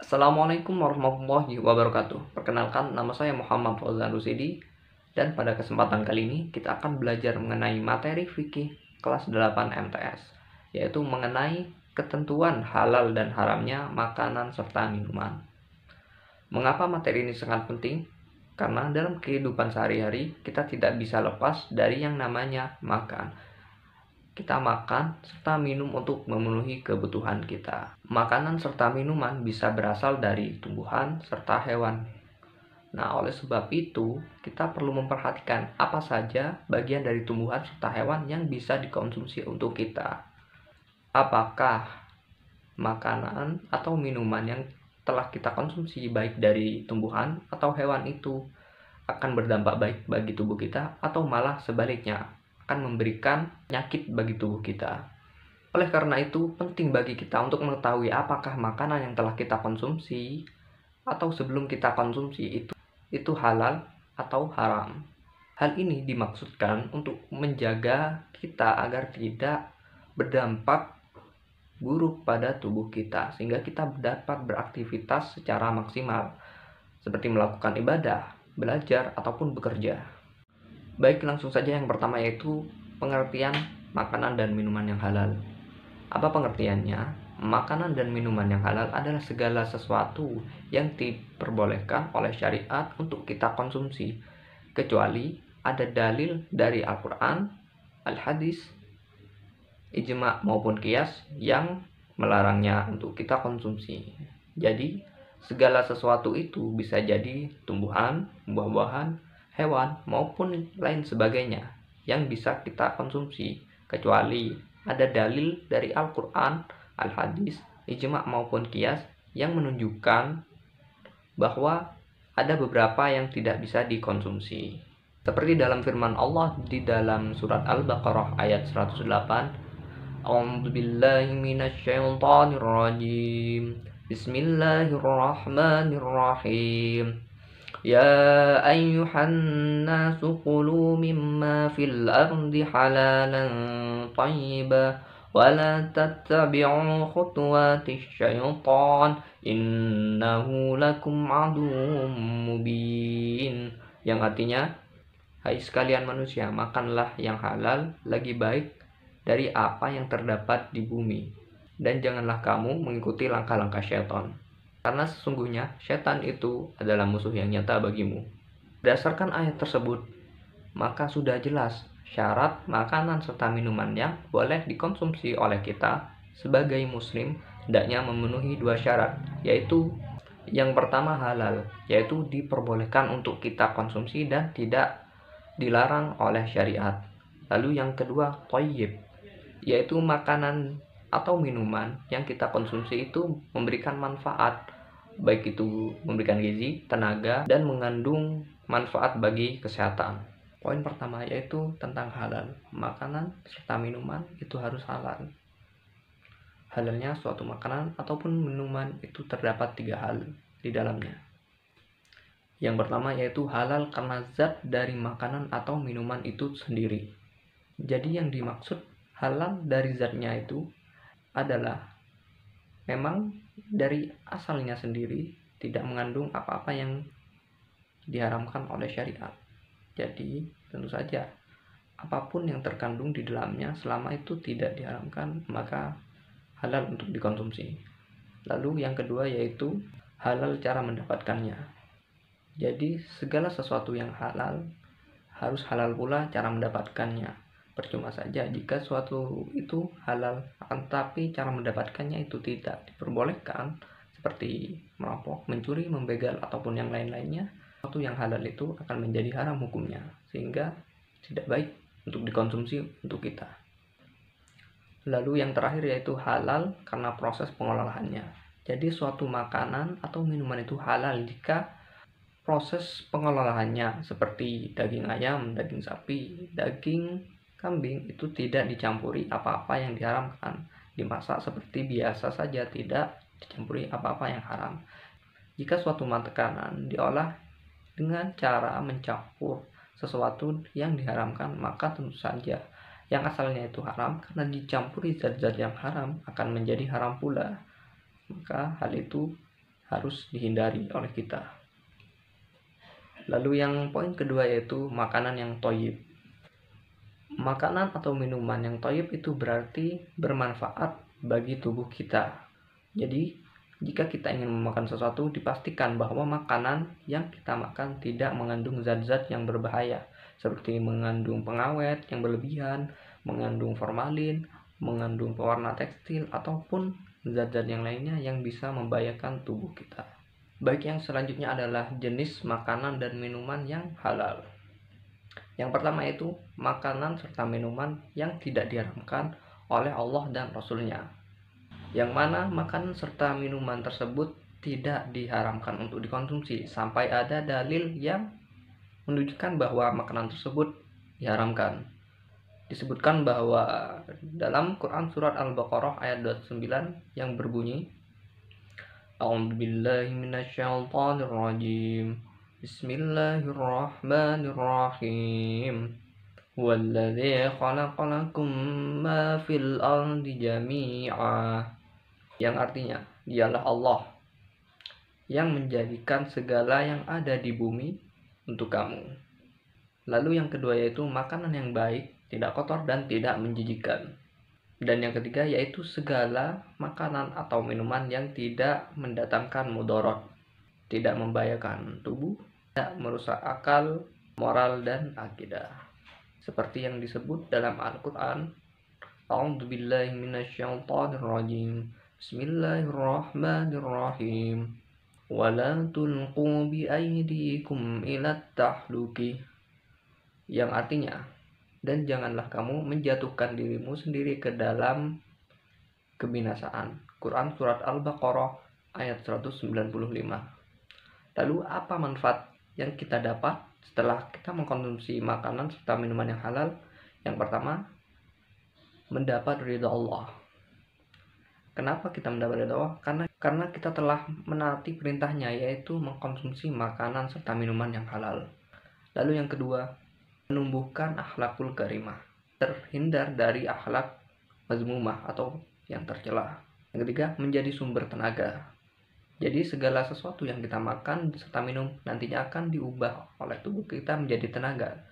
Assalamualaikum warahmatullahi wabarakatuh. Perkenalkan, nama saya Muhammad Fauzan Rusidi, dan pada kesempatan kali ini kita akan belajar mengenai materi fikih kelas 8 MTS, yaitu mengenai ketentuan halal dan haramnya makanan serta minuman. Mengapa materi ini sangat penting? Karena dalam kehidupan sehari-hari kita tidak bisa lepas dari yang namanya makan. Kita makan serta minum untuk memenuhi kebutuhan kita. Makanan serta minuman bisa berasal dari tumbuhan serta hewan. Nah, oleh sebab itu, kita perlu memperhatikan apa saja bagian dari tumbuhan serta hewan yang bisa dikonsumsi untuk kita. Apakah makanan atau minuman yang telah kita konsumsi baik dari tumbuhan atau hewan itu akan berdampak baik bagi tubuh kita, atau malah sebaliknya akan memberikan penyakit bagi tubuh kita. Oleh karena itu, penting bagi kita untuk mengetahui apakah makanan yang telah kita konsumsi atau sebelum kita konsumsi itu halal atau haram. Hal ini dimaksudkan untuk menjaga kita agar tidak berdampak buruk pada tubuh kita, sehingga kita dapat beraktivitas secara maksimal, seperti melakukan ibadah, belajar, ataupun bekerja. Baik, langsung saja yang pertama, yaitu pengertian makanan dan minuman yang halal. Apa pengertiannya? Makanan dan minuman yang halal adalah segala sesuatu yang diperbolehkan oleh syariat untuk kita konsumsi, kecuali ada dalil dari Al-Quran, Al-Hadis, ijma maupun qiyas yang melarangnya untuk kita konsumsi. Jadi, segala sesuatu itu bisa jadi tumbuhan, buah-buahan, hewan, maupun lain sebagainya yang bisa kita konsumsi, kecuali ada dalil dari Al-Quran, Al-Hadis, ijma maupun qiyas yang menunjukkan bahwa ada beberapa yang tidak bisa dikonsumsi. Seperti dalam firman Allah di dalam surat Al-Baqarah ayat 108, A'udzu billahi minasyaitonir rajim. Bismillahirrahmanirrahim. Ya ayyuhan nasu qulu mimma fil ardi halalan thayyiban wa la tattabi'u khutuwatis syaitan innahu lakum aduwwum mubin. Yang artinya, hai sekalian manusia, makanlah yang halal lagi baik dari apa yang terdapat di bumi, dan janganlah kamu mengikuti langkah-langkah syaitan, karena sesungguhnya syaitan itu adalah musuh yang nyata bagimu. Berdasarkan ayat tersebut, maka sudah jelas syarat makanan serta minuman yang boleh dikonsumsi oleh kita sebagai muslim hendaknya memenuhi dua syarat, yaitu yang pertama halal, yaitu diperbolehkan untuk kita konsumsi dan tidak dilarang oleh syariat. Lalu yang kedua thayyib, yaitu makanan atau minuman yang kita konsumsi itu memberikan manfaat, baik itu memberikan gizi, tenaga, dan mengandung manfaat bagi kesehatan. Poin pertama yaitu tentang halal. Makanan serta minuman itu harus halal. Halalnya suatu makanan ataupun minuman itu terdapat 3 hal di dalamnya. Yang pertama yaitu halal karena zat dari makanan atau minuman itu sendiri. Jadi yang dimaksud halal dari zatnya itu adalah memang dari asalnya sendiri tidak mengandung apa-apa yang diharamkan oleh syariat. Jadi tentu saja apapun yang terkandung di dalamnya selama itu tidak diharamkan maka halal untuk dikonsumsi. Lalu yang kedua yaitu halal cara mendapatkannya. Jadi segala sesuatu yang halal harus halal pula cara mendapatkannya. Percuma saja jika suatu itu halal, akan tetapi cara mendapatkannya itu tidak diperbolehkan, seperti merampok, mencuri, membegal, ataupun yang lain-lainnya. Suatu yang halal itu akan menjadi haram hukumnya, sehingga tidak baik untuk dikonsumsi untuk kita. Lalu yang terakhir yaitu halal karena proses pengolahannya. Jadi suatu makanan atau minuman itu halal jika proses pengolahannya seperti daging ayam, daging sapi, daging kambing itu tidak dicampuri apa-apa yang diharamkan, dimasak seperti biasa saja, tidak dicampuri apa-apa yang haram. Jika suatu makanan diolah dengan cara mencampur sesuatu yang diharamkan, maka tentu saja yang asalnya itu haram karena dicampuri zat-zat yang haram akan menjadi haram pula. Maka hal itu harus dihindari oleh kita. Lalu yang poin kedua yaitu makanan yang thayyib. Makanan atau minuman yang thayyib itu berarti bermanfaat bagi tubuh kita. Jadi, jika kita ingin memakan sesuatu, dipastikan bahwa makanan yang kita makan tidak mengandung zat-zat yang berbahaya, seperti mengandung pengawet yang berlebihan, mengandung formalin, mengandung pewarna tekstil, ataupun zat-zat yang lainnya yang bisa membahayakan tubuh kita. Baik, yang selanjutnya adalah jenis makanan dan minuman yang halal. Yang pertama yaitu makanan serta minuman yang tidak diharamkan oleh Allah dan Rasul-Nya. Yang mana makanan serta minuman tersebut tidak diharamkan untuk dikonsumsi sampai ada dalil yang menunjukkan bahwa makanan tersebut diharamkan. Disebutkan bahwa dalam Quran surat Al-Baqarah ayat 29 yang berbunyi, A'udzubillahi minasyaitonirrajim. Bismillahirrahmanirrahim. Walladzi khalaqalakum ma fil ardi jami'a. Yang artinya, dialah Allah yang menjadikan segala yang ada di bumi untuk kamu. Lalu yang kedua yaitu makanan yang baik, tidak kotor dan tidak menjijikkan. Dan yang ketiga yaitu segala makanan atau minuman yang tidak mendatangkan mudarat, tidak membahayakan tubuh, tidak merusak akal, moral, dan akidah. Seperti yang disebut dalam Al-Quran, A'udzubillahi minasyaitonirrajim. Bismillahirrahmanirrahim. Wala tulqu biaydikum ila tahluki. Yang artinya, dan janganlah kamu menjatuhkan dirimu sendiri ke dalam kebinasaan. Quran surat Al-Baqarah ayat 195. Lalu apa manfaat yang kita dapat setelah kita mengkonsumsi makanan serta minuman yang halal? Yang pertama, mendapat ridha Allah. Kenapa kita mendapat ridha Allah? Karena kita telah menaati perintahnya, yaitu mengkonsumsi makanan serta minuman yang halal. Lalu yang kedua, menumbuhkan akhlakul karimah, terhindar dari akhlak mazmumah atau yang tercela. Yang ketiga, menjadi sumber tenaga. Jadi segala sesuatu yang kita makan serta minum nantinya akan diubah oleh tubuh kita menjadi tenaga,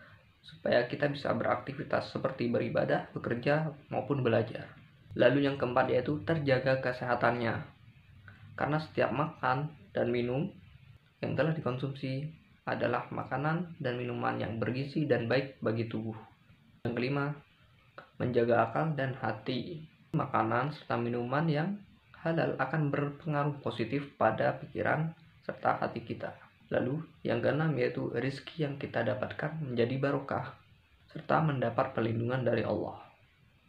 supaya kita bisa beraktivitas seperti beribadah, bekerja, maupun belajar. Lalu yang keempat yaitu terjaga kesehatannya, karena setiap makan dan minum yang telah dikonsumsi adalah makanan dan minuman yang bergizi dan baik bagi tubuh. Yang kelima, menjaga akal dan hati. Makanan serta minuman yang halal akan berpengaruh positif pada pikiran serta hati kita. Lalu yang keenam yaitu rezeki yang kita dapatkan menjadi barokah serta mendapat perlindungan dari Allah.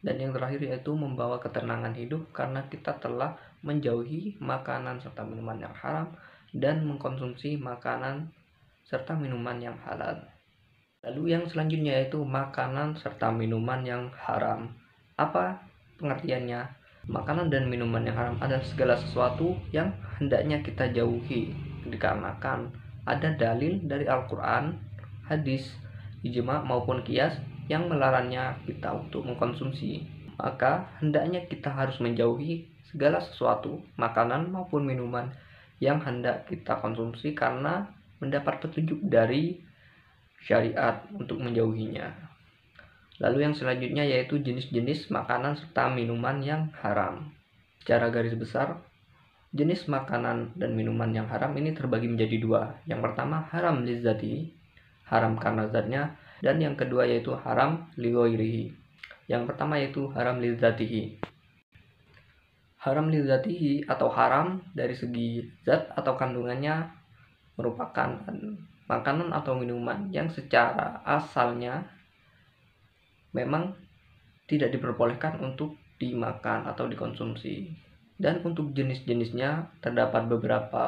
Dan yang terakhir yaitu membawa ketenangan hidup karena kita telah menjauhi makanan serta minuman yang haram dan mengkonsumsi makanan serta minuman yang halal. Lalu yang selanjutnya yaitu makanan serta minuman yang haram. Apa pengertiannya? Makanan dan minuman yang haram adalah segala sesuatu yang hendaknya kita jauhi dikarenakan ada dalil dari Al-Quran, hadis, ijma maupun qiyas yang melarangnya kita untuk mengkonsumsi. Maka hendaknya kita harus menjauhi segala sesuatu, makanan maupun minuman yang hendak kita konsumsi karena mendapat petunjuk dari syariat untuk menjauhinya. Lalu yang selanjutnya yaitu jenis-jenis makanan serta minuman yang haram. Secara garis besar, jenis makanan dan minuman yang haram ini terbagi menjadi dua. Yang pertama haram lizzati, haram karena zatnya, dan yang kedua yaitu haram lighairihi. Yang pertama yaitu haram lizzatihi. Haram lizzatihi atau haram dari segi zat atau kandungannya merupakan makanan atau minuman yang secara asalnya memang tidak diperbolehkan untuk dimakan atau dikonsumsi. Dan untuk jenis-jenisnya terdapat beberapa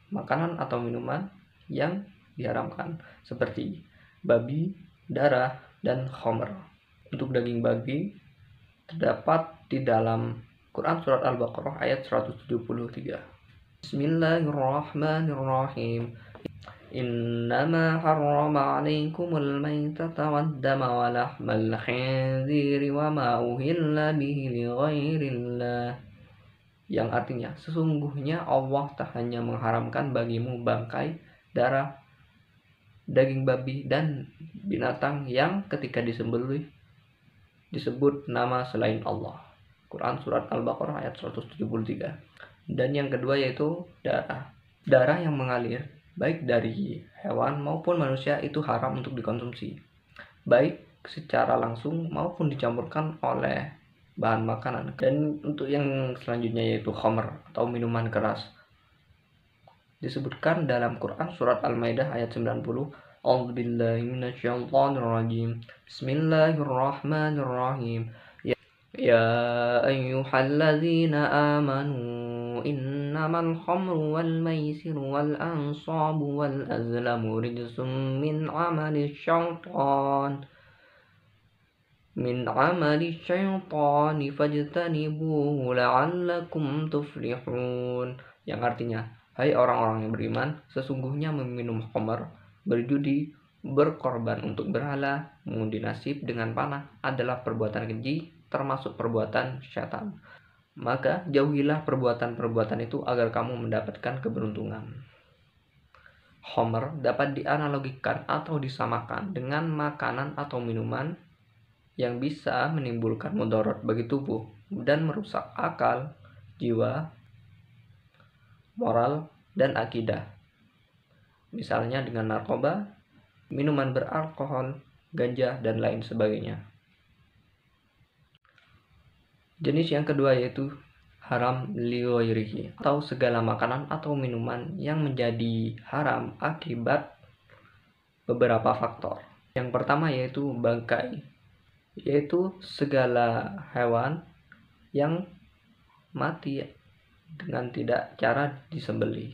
makanan atau minuman yang diharamkan seperti babi, darah, dan khamr. Untuk daging babi terdapat di dalam Quran surat Al-Baqarah ayat 173. Bismillahirrahmanirrahim. Innama harrama 'alaikumul maitata wad-dama wa lahmal khinziri wa ma uhilla bihi li ghairillah. yang artinya sesungguhnya Allah tak hanya mengharamkan bagimu bangkai, darah, daging babi, dan binatang yang ketika disembelih disebut nama selain Allah. Quran Surat Al-Baqarah ayat 173. Dan yang kedua yaitu darah. Darah yang mengalir baik dari hewan maupun manusia itu haram untuk dikonsumsi, baik secara langsung maupun dicampurkan oleh bahan makanan. Dan untuk yang selanjutnya yaitu khamr atau minuman keras, disebutkan dalam Quran Surat Al-Maidah ayat 90. A'udzubillahi minasyaitonirrajim. Bismillahirrahmanirrahim. Ya ayyuhalladzina amanu innamal khamru wal maisiru wal ansabu wal azlamu rijsum min amali syaitani fajtanibuhu la'allakum tuflihun. Yang artinya, hai orang-orang yang beriman, sesungguhnya meminum khamr, berjudi, berkorban untuk berhala, mengundi nasib dengan panah adalah perbuatan keji, termasuk perbuatan syaitan. Maka jauhilah perbuatan-perbuatan itu agar kamu mendapatkan keberuntungan. Khamr dapat dianalogikan atau disamakan dengan makanan atau minuman yang bisa menimbulkan mudarat bagi tubuh dan merusak akal, jiwa, moral, dan akidah. Misalnya dengan narkoba, minuman beralkohol, ganja, dan lain sebagainya. Jenis yang kedua yaitu haram lighairihi, atau segala makanan atau minuman yang menjadi haram akibat beberapa faktor. Yang pertama yaitu bangkai, yaitu segala hewan yang mati dengan tidak cara disembelih.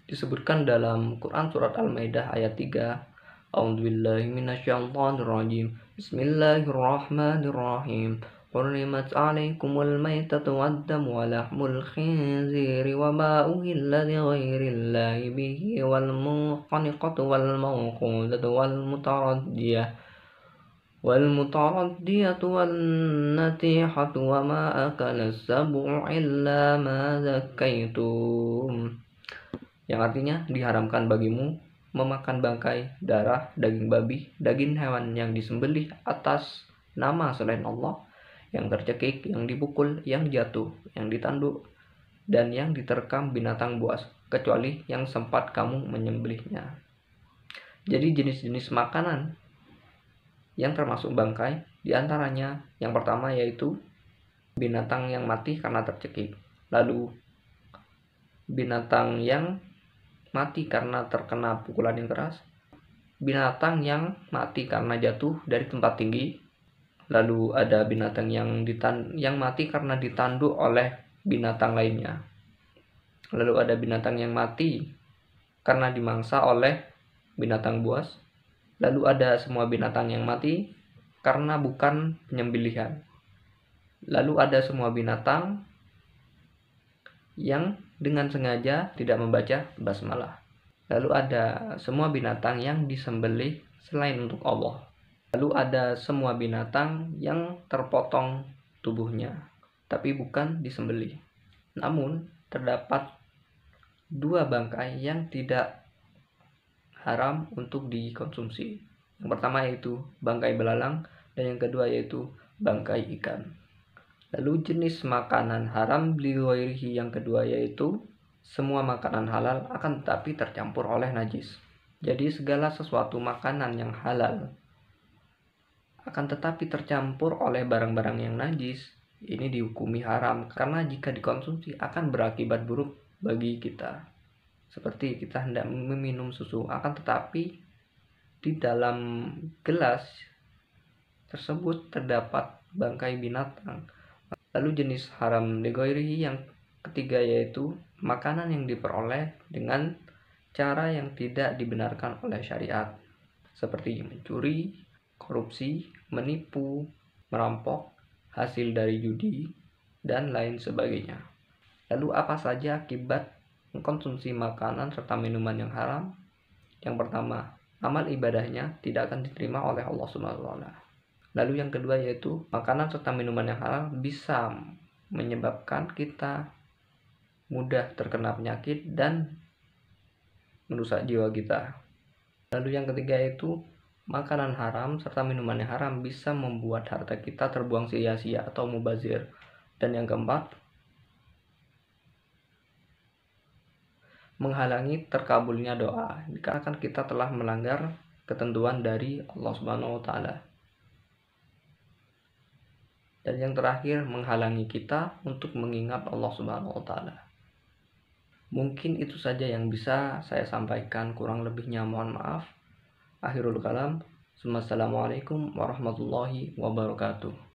Disebutkan dalam Quran Surat Al-Maidah ayat 3. A'udzubillahi minasyaitonirrajim. Bismillahirrahmanirrahim. Hurrimat 'alaikumul maitatu wad-damu wa lahmul khinziri wa ma uhilla li ghairillahi bihi wal munkhaniqatu wal mawqudatu wal mutaraddiyatu wan natihatu wa ma akala as-sab'u illa ma zakkaitum. Yang artinya diharamkan bagimu memakan bangkai, darah, daging babi, daging hewan yang disembelih atas nama selain Allah, yang tercekik, yang dipukul, yang jatuh, yang ditanduk, dan yang diterkam binatang buas, kecuali yang sempat kamu menyembelihnya. Jadi jenis-jenis makanan yang termasuk bangkai diantaranya yang pertama yaitu binatang yang mati karena tercekik, lalu binatang yang mati karena terkena pukulan yang keras, binatang yang mati karena jatuh dari tempat tinggi, lalu ada binatang yang mati karena ditanduk oleh binatang lainnya, lalu ada binatang yang mati karena dimangsa oleh binatang buas, lalu ada semua binatang yang mati karena bukan penyembelihan, lalu ada semua binatang yang dengan sengaja tidak membaca basmalah, lalu ada semua binatang yang disembelih selain untuk Allah, lalu ada semua binatang yang terpotong tubuhnya tapi bukan disembelih. Namun terdapat dua bangkai yang tidak haram untuk dikonsumsi. Yang pertama yaitu bangkai belalang dan yang kedua yaitu bangkai ikan. Lalu jenis makanan haram lighairihi yang kedua yaitu semua makanan halal akan tetapi tercampur oleh najis. Jadi segala sesuatu makanan yang halal akan tetapi tercampur oleh barang-barang yang najis, ini dihukumi haram karena jika dikonsumsi akan berakibat buruk bagi kita. Seperti kita hendak meminum susu, akan tetapi di dalam gelas tersebut terdapat bangkai binatang. Lalu jenis haram lighairihi yang ketiga yaitu makanan yang diperoleh dengan cara yang tidak dibenarkan oleh syariat, seperti mencuri, korupsi, menipu, merampok, hasil dari judi, dan lain sebagainya. Lalu apa saja akibat mengkonsumsi makanan serta minuman yang haram? Yang pertama, amal ibadahnya tidak akan diterima oleh Allah SWT. Lalu yang kedua yaitu makanan serta minuman yang halal bisa menyebabkan kita mudah terkena penyakit dan merusak jiwa kita. Lalu yang ketiga itu makanan haram serta minuman yang haram bisa membuat harta kita terbuang sia-sia atau mubazir. Dan yang keempat, menghalangi terkabulnya doa dikarenakan kita telah melanggar ketentuan dari Allah Subhanahu wa taala. Dan yang terakhir, menghalangi kita untuk mengingat Allah Subhanahu wa taala. Mungkin itu saja yang bisa saya sampaikan, kurang lebihnya mohon maaf. Akhirul kalam. Assalamualaikum warahmatullahi wabarakatuh.